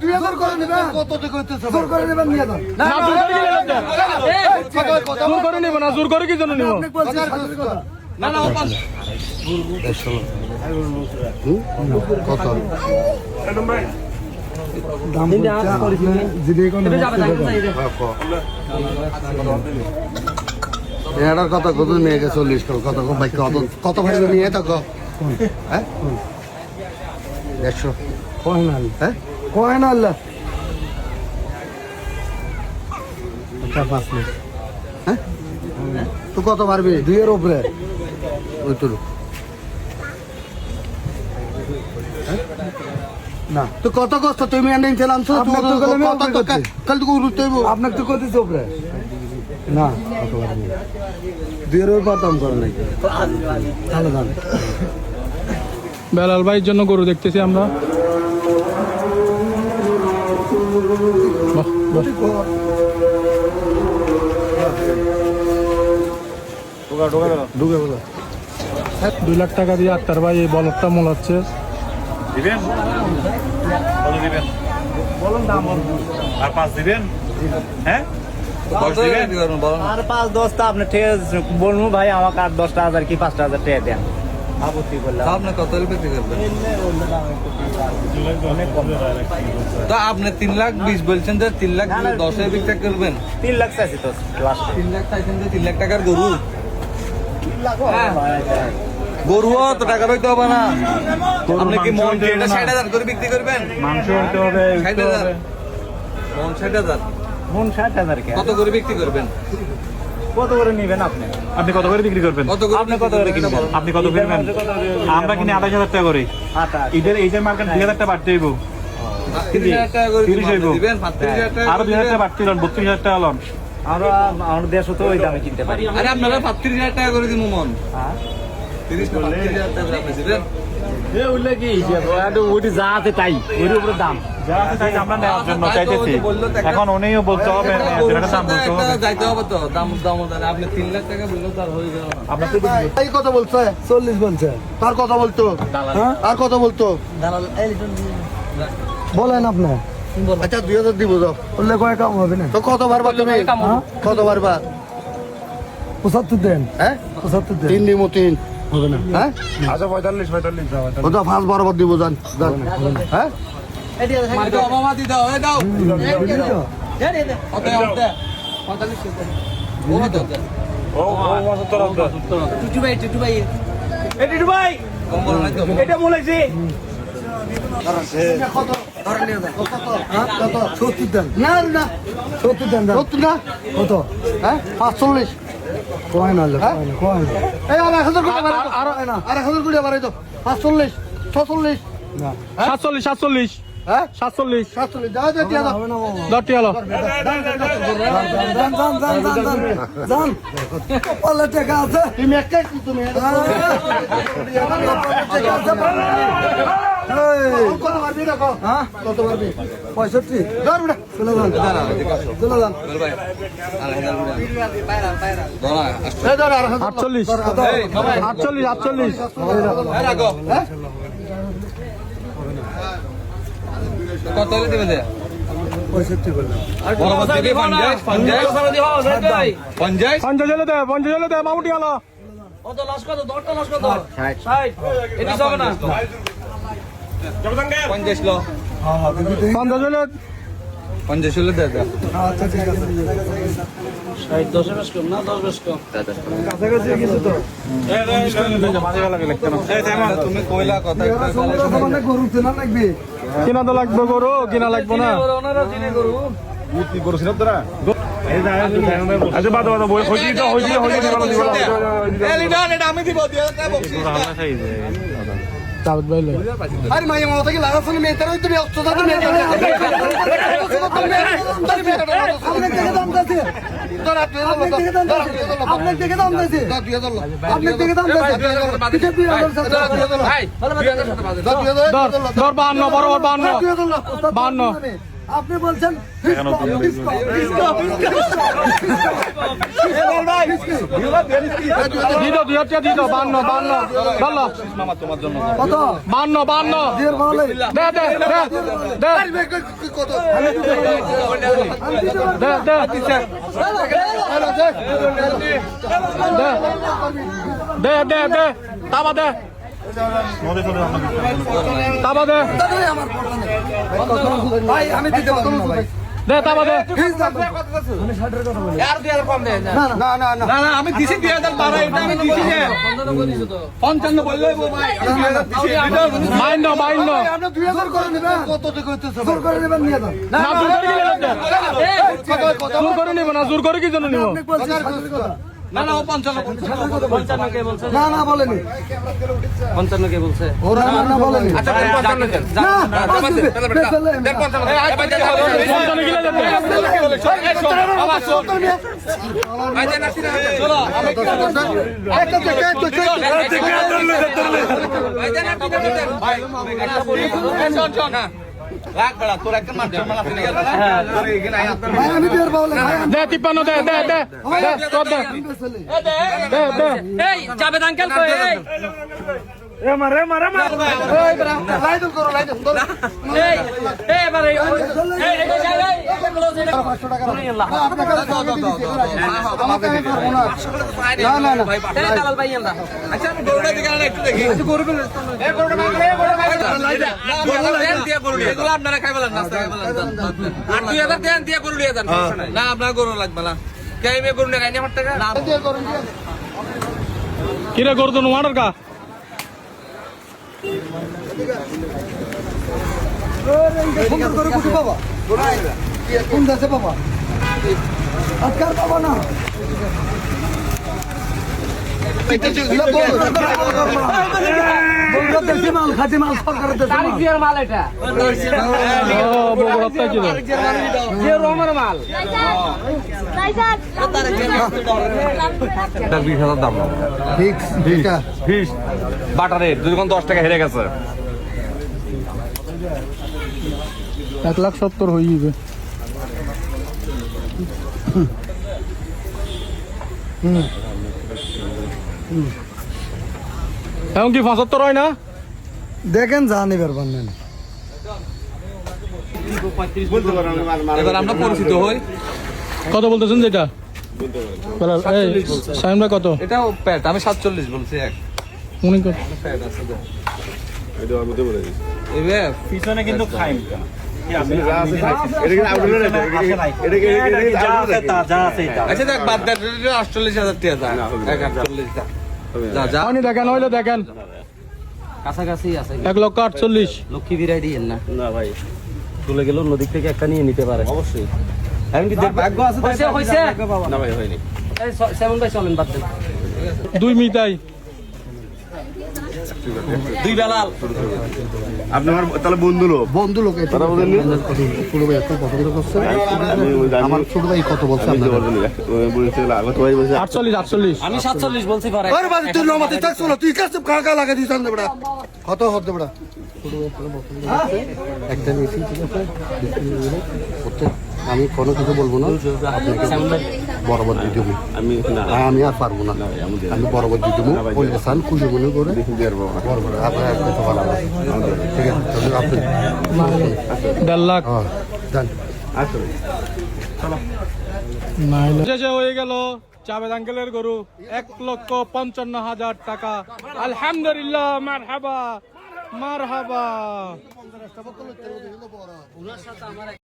2000 করে নেবেন কত কইতেছে জোর করে নেবেন নিয়ে যান না জোর করে নিলে জোর করে নিব না জোর করে কি জন্য নিব আপনি বলছেন না না ওপাস কত দাম বলছে যদি কোন এটার কথা কত নিয়ে গেছে 40 কত ভাই কত ভাই নিয়ে থাকো হ্যাঁ 100 কয় না হ্যাঁ কয় না আল্লাহ আচ্ছা 5 মিনিট হ্যাঁ তুই কত পারবি 2 এর উপরে ওই তো না তো কত কষ্ট তুমি এনে ছিলাম তো কত কাল তো উঠতে হইব আপনাকে তো কত উপরে না কত পারবি 2 এর উপর দাম করে নাই তাহলে দাম বেলাল ভাইয়ের জন্য গরু দেখতেছি আমরা ঢুকে বলো 2 লাখ টাকা দিয়ে আক্তার ভাই এই বলদটা মোলাচ্ছে দিবেন কত দিবেন বলুন দাম আর 5 দিবেন হ্যাঁ 10 দিবেন আর 5-10 টা আপনি ঠিক বলবো ভাই আমাকে আর 10,000 কি 5,000 টাকা দেন আপত্তি করলাম আপনি কত বিক্রি করবেন তো আপনি 3,20,000 বলছেন যে 3,10,000 বিক্রি করবেন 3 লাখ চাইছি তো লাস্ট 3 লাখ চাইছেন যে 3 লাখ টাকার গরু গরু তো টাকা পাইতে হবে না আপনি কি মন 60,000 করে বিক্রি করবেন মাংস হইতে হবে 60,000 মন 60,000 মন 60,000 কে কত করে বিক্রি করবেন কত করে নেবেন আপনি আপনি কত করে বিক্রি করবেন কত করে আপনি কত করে কিনবেন আপনি কত কিনবেন আমরা কিনি 28,000 টাকা করে আটা ঈদের মার্কেট 2,000 টাকা বাড়তে হইব 30,000 টাকা করে 30 হইব দিবেন 35,000 টাকা আরো 2,000 টাকা বাড়তে হইল 32,000 টাকা লন আমরা আমাদের দেশে তো ওই দামে কিনতে পারি আরে আপনারা 35,000 টাকা করে দিন মন হ্যাঁ 35,000 টাকা করে আপনি দিবেন এ উল্লে কি ওটি যা আছে তাই ওর উপরে দাম যা আছে তাই আমরা নেওয়ার জন্য চাইতেছি এখন উনিও বলতে হবে এটার দাম বলতে হবে যাইতে হবে তো দাম আপনি 3 লাখ টাকা বললেও তার হয়ে গেল আপনার তো এই কথা বলছে 40 বলছে তার কথা বলতো হ্যাঁ আর কথা বলতো বলেন আপনি আচ্ছা 2000 দিব যাও বললে কয় কাম হবে না তো কত বারবা তুমি কত বারবা 75 দেন হ্যাঁ 75 দেন 3 দিমো 3 হবে না হ্যাঁ আচ্ছা 45 ওটা 5 বারবার দিব জান হ্যাঁ দাও মামা দি দাও এই দাও টুটু ভাই এটি ভাই এটা বলেছি কত কত 70 দেন না না 70 দেন 70 না কত হ্যাঁ 45 কয় না কয় না এই আর 1000 কোটি আর না আর 1000 কোটি বাড়াই তো 45 46 না 47 হ্যাঁ 47 47 দাও দাও দিয়া দাও দরটি হলো জান পাল্লা টাকা আছে তুমি একটা তুমি কত পারবি দেখো হ্যাঁ কত পারবি 65 ধর বেটা চলে যান চলে যান এই ধর আর 48 48 হ্যাঁ কত হলে দিবেন 65 বললাম বরাবর দিবে 50 50 জলে দে মামুটি হলো কত লস কত দরটা লস কত 60 এটি হবে না 50 লো 50 জলে 50 হলে দে দাও আচ্ছা ঠিক আছে 60 10 বেশ কম না 10 বেশ কম কাছাকাছি কিছু তো তুমি কইলা কথা মানে গরু চেনা লাগবে কিনা তো লাগবে গরু কিনা লাগবে না ওনারা চিনে করু আচ্ছা বাদ বই হইজি তো হইজি আমি দিব চাবত ভাই লই আরে মাইয়া মাথা কি লাগাছ না মেয়ে তারই তুমি অস্ত্র দাও মেয়ে আপনি থেকে দাম দাও ধর আপনি থেকে দাম দাও আপনি থেকে দাম দাও ধর 52 বরাবর 52 আপনি বলছেন এখনো দুজন দিত 2000 দিত 52 ভালো মামা তোমার জন্য কত 52 দেড় বলে দে দে দে কত দে দে দে দে দে তাবা দে নদী চলে তাবা দে আমার কথা নেই ভাই আমি দিতে পারবো না ভাই দে তাবা দে আমি 60 এর কথা বলি আর 2000 কম দেন না না না না না না আমি দিছি 2012 এটা আমি দিছি যে 55 বললে ভাই আমি 2000 দিছি মাইন্ড মাইন্ড আপনি 2000 করে নেবেন কত টাকা হইতেছে জোর করে নেবেন নিয়ে যান না জোর করে কি নেবেন জোর করে নিব না জোর করে কি জন্য নিব আপনি বলছেন 60 এর কথা না না ও 55 কে বলছে না না বলেনি 55 কে বলছে ওরা না বলেনি আচ্ছা 55 দেন না পঞ্চান্ন কিলো দেন রাখ বেড়া তোর একটা মান সম্মান আছে নাকি তোর এখানে আয় আপনার ভাই আমি দেড় বলে ভাই দে 53 দে দে দে তোর দে দে দে এই জাবেদ আঙ্কেল কই এই লাইদুল করো লাইদুল এই এই এবারে এই এটা যাবে 500 টাকা আমাকে আমি পারবো না না না না এই দালাল ভাই আমরা আচ্ছা আমি গরুটা দিকে আনা একটু দেখি এই গরুটা মাংস এই গরুটা দেন দিয়ে গরু দিয়ে এগুলো আপনারা খাই বলেন নাস্তা খাই বলেন আর 2000 দেন দিয়ে গরু দিয়ে দেন না আপনার গরু লাগবে না কে মে গরু না খাইনি আমার টাকা না কিরে গরু তো নোয়ার কা সুন্দর করে কুটি বাবা কোন দেশে বাবা আজকাল বাবা না দেশি মাল খাঁটি মাল সরকারের দেশে মাল জিয়ার মাল এটা ও বগুড়াতে কি দে জিয়ার রহমানের মাল এটা 20000 দাম ফিক্স এটা ফিস বাটারে 2 টাকা হেরে গেছে 1,70,000 হয়ে যাবে এখন কি 75 হয় না দেখেন জানি পারবেন না এবার আমরা পরিচিত হই কত বলতেছেন যেটা এই সাইম ভাই কত এটাও প্যাট আমি 47 বলছি এক উনি কত প্যাট আছে এবে পিছনে কিন্তু খাইম আচ্ছা দেখ বাদ দে 48000 টাকা যা 48 যা যা আপনি দেখেন হইলে দেখেন কাছাকাছি আছে 1,48,000 লক্ষ্মী বিরাই দিয়েন না না ভাই চলে গেল নদী থেকে একটা নিয়ে নিতে পারে অবশ্যই এখন কি ভাগ্য আছে হইছে না ভাই হয়নি এই সেভেন ভাই চলেন বাদ দেন 2 মিটাই দুই বেলাল আপনার তাহলে বন্ধু লোক বন্ধু লোক এটা ছোট ভাই এত পছন্দ করছে আমার ছোট ভাই কত বলছে আপনারা 48 আমি 47 বলছি পারে আরে বাবা তুই নমাতে থাক চলো তুই কাছে কাকা লাগা দিছ না বড়া কত হতে বড়া একটা নিয়েছি ঠিক আছে আমি কোনো কিছু বলবো না বরাবর দিয়ে দেবো আমি আর পারবো না আমি বরাবর দিয়ে দেবো ওই সান খুশি মনে করে বরাবর আপনার কথা ভালো ঠিক আছে আপনি 1.5 লাখ হ্যাঁ জান শেষে হয়ে গেল জাবেদ আঙ্কেলের গরু 1,55,000 টাকা আলহামদুলিল্লাহ মারহাবা মারহাবা